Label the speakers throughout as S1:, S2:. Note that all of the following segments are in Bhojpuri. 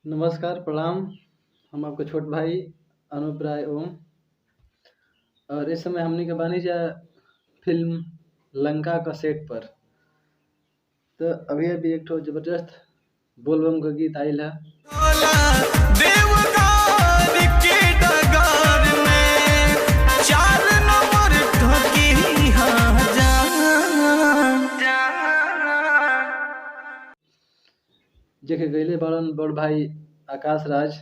S1: नमस्कार, प्रणाम। हम आपके छोट भाई अनूप राय ओम। और इस समय हमनी के बानी जा फिल्म लंका का सेट पर। तो अभी अभी एक ठो जबरदस्त बोलबम का गीत आइल है।
S2: देवदार के डगार में 4 नंबर ठोकिहा जान।
S1: जेके गईले बाड़न बड़ भाई आकाश राज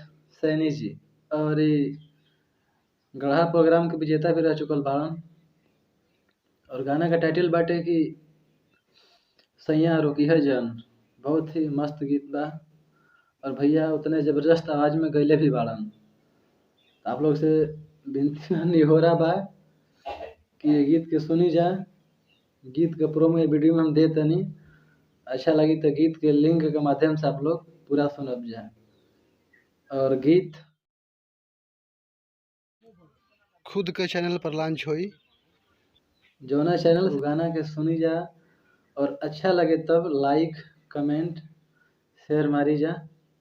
S1: सैनी जी, और ई गढ़ा प्रोग्राम के विजेता भी रह चुकल बाड़न। और गाना का टाइटल बाटे कि सैया रोकी है जन। बहुत ही मस्त गीत बा और भैया उतने जबरदस्त आवाज में गईले भी बाड़न। तो आप लोग से विनती निहोरा बा कि ये गीत के सुनी जा। गीत के प्रोमो ये वीडियो में हम दे तनी। अच्छा लगी तो गीत के लिंक के माध्यम से आप लोग पूरा सुनब जा। और गीत
S3: खुद के चैनल पर लॉन्च हुई।
S1: जौना चैनल से गाना के सुनी जा और अच्छा लगे तब लाइक कमेंट शेयर मारी जा।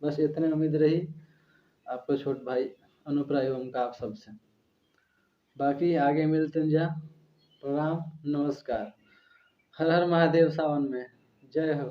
S1: बस इतने उम्मीद रही आपको छोट भाई अनूप राय ओम का आप सबसे। बाकी आगे मिलते जा। प्रणाम, नमस्कार। हर हर महादेव सावन में। जय हो।